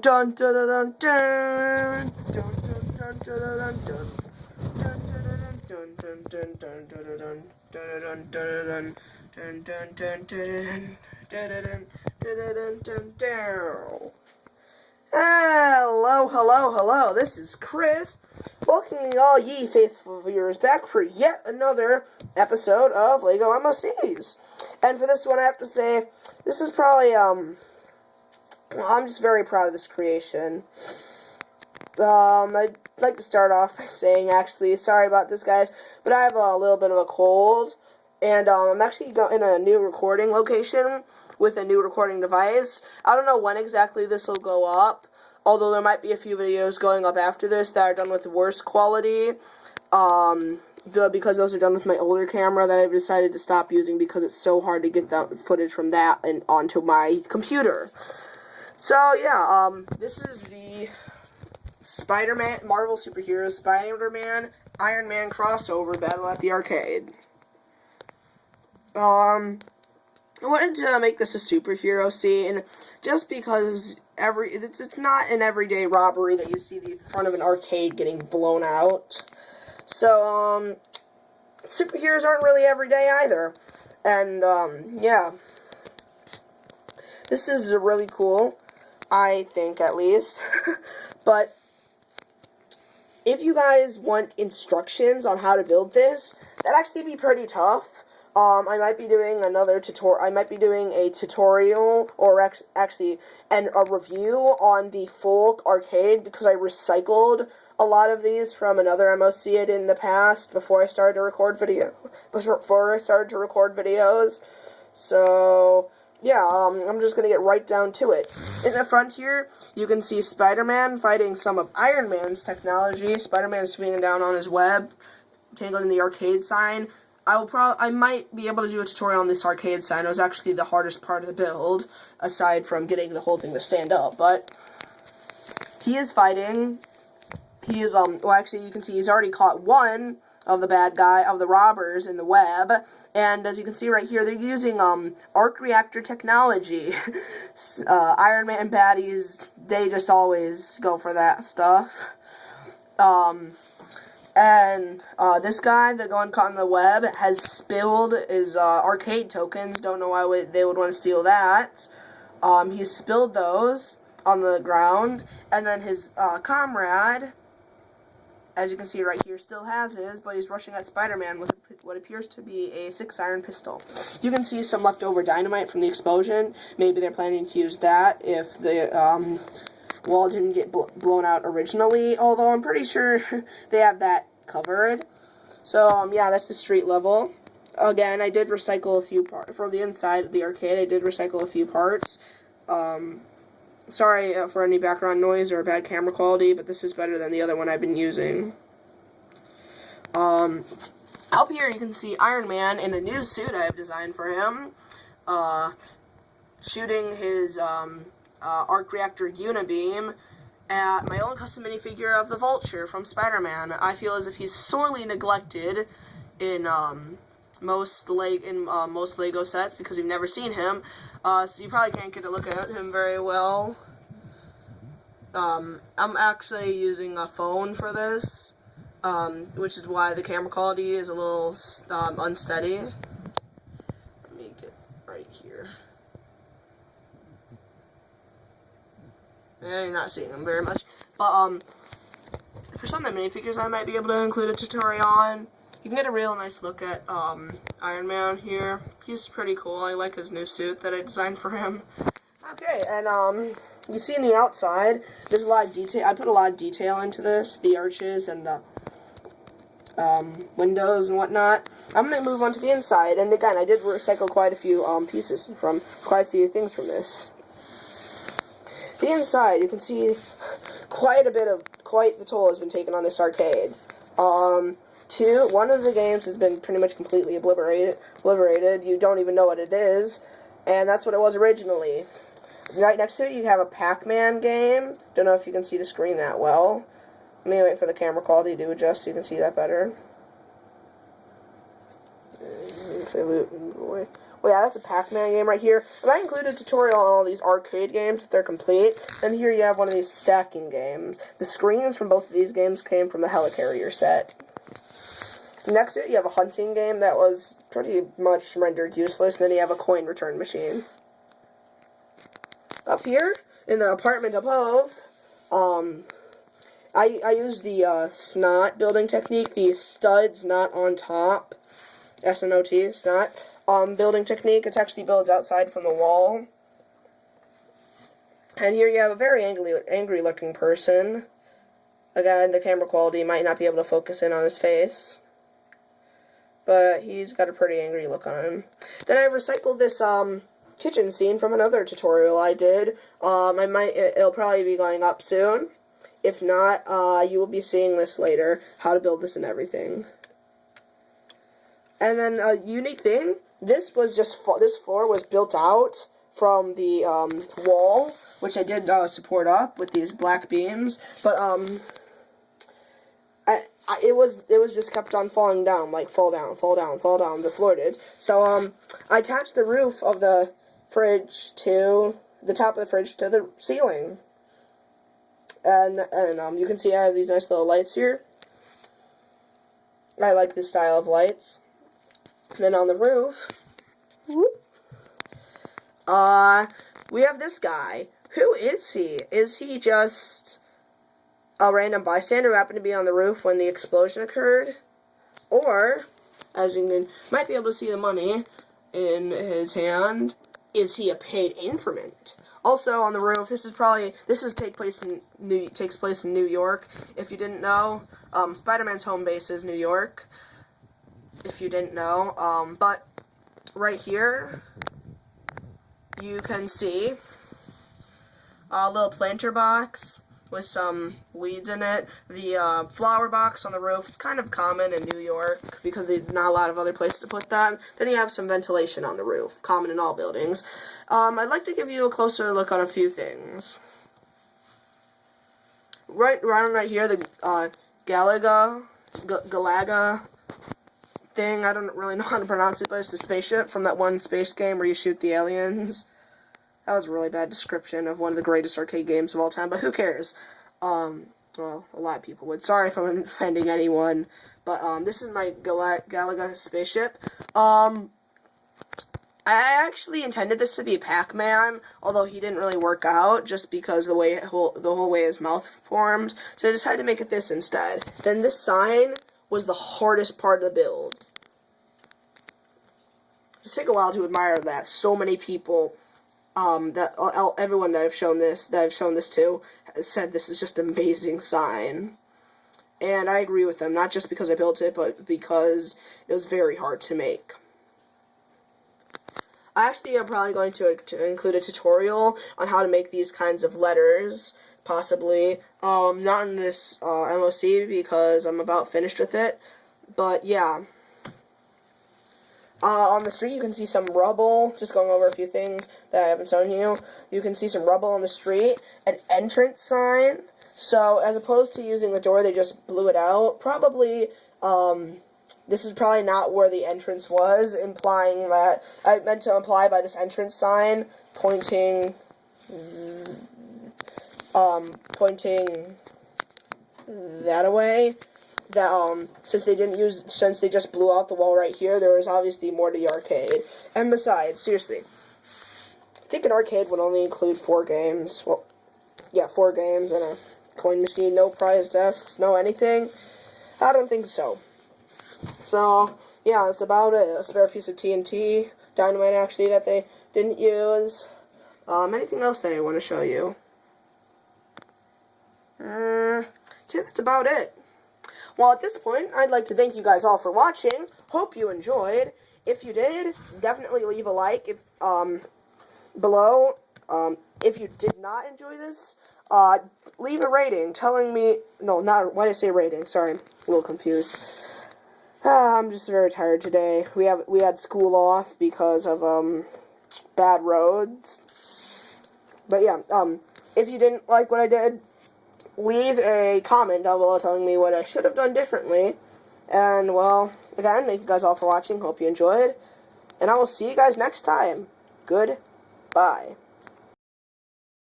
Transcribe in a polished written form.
dun dun dun dun dun dun dun dun dun. Dun dun dun dun dun dun dun dun dun dun dun dun dun dun. Hello, hello, hello. This is Chris, welcoming all ye faithful viewers back for yet another episode of Lego MOCs. And for this one, I have to say, this is probably I'm just very proud of this creation. I'd like to start off by saying, actually, sorry about this, guys, but I have a little bit of a cold, and I'm actually in a new recording location with a new recording device. I don't know when exactly this will go up, although there might be a few videos going up after this that are done with worse quality, because those are done with my older camera that I've decided to stop using because it's so hard to get the footage from that and onto my computer. So, yeah, this is the Spider-Man, Marvel Superheroes, Spider-Man, Iron Man crossover battle at the arcade. I wanted to make this a superhero scene, just because it's not an everyday robbery that you see the front of an arcade getting blown out. So, superheroes aren't really everyday either. And, yeah. This is really cool, I think, at least. But if you guys want instructions on how to build this, that'd actually be pretty tough. I might be doing another tutorial. I might be doing a tutorial, or actually a review on the full arcade, because I recycled a lot of these from another MOC I did in the past before I started to record videos. So yeah, I'm just gonna get right down to it. In the front here, you can see Spider-Man fighting some of Iron Man's technology. Spider-Man swinging down on his web, tangled in the arcade sign. I might be able to do a tutorial on this arcade sign. It was actually the hardest part of the build, aside from getting the whole thing to stand up. But he is fighting. He is, well, actually, you can see he's already caught one of the robbers in the web. And as you can see right here, they're using, arc reactor technology. Iron Man baddies, they just always go for that stuff. And this guy, the one caught in the web, has spilled his arcade tokens. Don't know why they would want to steal that. He's spilled those on the ground. And then his comrade, as you can see right here, still has his, but he's rushing at Spider-Man with what appears to be a 6-iron pistol. You can see some leftover dynamite from the explosion. Maybe they're planning to use that if the wall didn't get blown out originally, although I'm pretty sure they have that covered. So, yeah, that's the street level. Again, I did recycle a few parts from the inside of the arcade. I did recycle a few parts. Sorry for any background noise or bad camera quality, but this is better than the other one I've been using. Up here you can see Iron Man in a new suit I have designed for him, shooting his arc reactor unibeam at my own custom minifigure of the Vulture from Spider-Man. I feel as if he's sorely neglected in most Lego sets because you've never seen him, so you probably can't get a look at him very well. I'm actually using a phone for this, which is why the camera quality is a little unsteady. Let me get right here. You're not seeing them very much, but for some of the minifigures I might be able to include a tutorial on. You can get a real nice look at Iron Man here. He's pretty cool. I like his new suit that I designed for him. Okay, and you see in the outside, there's a lot of detail. I put a lot of detail into this, the arches and the windows and whatnot. I'm going to move on to the inside, and again, I did recycle quite a few pieces from quite a few things from this. The inside, you can see quite the toll has been taken on this arcade. One of the games has been pretty much completely obliterated. You don't even know what it is, and that's what it was originally. Right next to it, you have a Pac-Man game. Don't know if you can see the screen that well. Let me wait for the camera quality to adjust so you can see that better. Well, yeah, that's a Pac-Man game right here. And I included a tutorial on all these arcade games if they're complete. And here you have one of these stacking games. The screens from both of these games came from the Helicarrier set. Next to it, you have a hunting game that was pretty much rendered useless. And then you have a coin return machine. Up here, in the apartment above, I used the snot building technique, the studs not on top, S-N-O-T, snot, building technique. It actually builds outside from the wall. And here you have a very angry looking person. Again, the camera quality might not be able to focus in on his face, but he's got a pretty angry look on him. Then I recycled this kitchen scene from another tutorial I did. It'll probably be going up soon. If not, you will be seeing this later, how to build this and everything. And then a unique thing, this floor was built out from the wall, which I did support up with these black beams, but it was just kept on falling down, like fall down, the floor did. So I attached the roof of the fridge to the top of the fridge to the ceiling. And you can see I have these nice little lights here. I like this style of lights. And then on the roof, we have this guy. Who is he? Is he just a random bystander who happened to be on the roof when the explosion occurred? Or, as you might be able to see the money in his hand, is he a paid informant? Also on the roof, this takes place in New York. If you didn't know, Spider-Man's home base is New York. If you didn't know, but right here you can see a little planter box with some weeds in it. The flower box on the roof, it's kind of common in New York because there's not a lot of other places to put that. Then you have some ventilation on the roof, common in all buildings. I'd like to give you a closer look on a few things. Right here, the Galaga thing, I don't really know how to pronounce it, but it's the spaceship from that one space game where you shoot the aliens. That was a really bad description of one of the greatest arcade games of all time, but who cares? Well, a lot of people would. Sorry if I'm offending anyone, but this is my Galaga spaceship. I actually intended this to be Pac-Man, although he didn't really work out, just because the whole way his mouth formed, so I decided to make it this instead. Then this sign was the hardest part of the build. Just take a while to admire that. So many people, everyone that I've shown this to, has said this is just an amazing sign. And I agree with them, not just because I built it, but because it was very hard to make. Actually, I'm probably going to include a tutorial on how to make these kinds of letters, possibly. Not in this MOC because I'm about finished with it, but yeah. On the street, you can see some rubble, just going over a few things that I haven't shown you. You can see some rubble on the street, an entrance sign. So, as opposed to using the door, they just blew it out. Probably, this is probably not where the entrance was, implying that, I meant to imply by this entrance sign, pointing that away, that, since they just blew out the wall right here, there was obviously more to the arcade. And besides, seriously, I think an arcade would only include 4 games. Well, yeah, 4 games and a coin machine, no prize desks, no anything. I don't think so. So, yeah, that's about it. A spare piece of TNT, dynamite actually, that they didn't use. Anything else that I want to show you? See, that's about it. Well, at this point, I'd like to thank you guys all for watching. Hope you enjoyed. If you did, definitely leave a like below. If you did not enjoy this, leave a rating telling me... No, not... Why did I say rating? Sorry, I'm a little confused. I'm just very tired today. We had school off because of bad roads. But yeah, if you didn't like what I did, leave a comment down below telling me what I should have done differently. And, well, again, thank you guys all for watching. Hope you enjoyed. And I will see you guys next time. Goodbye.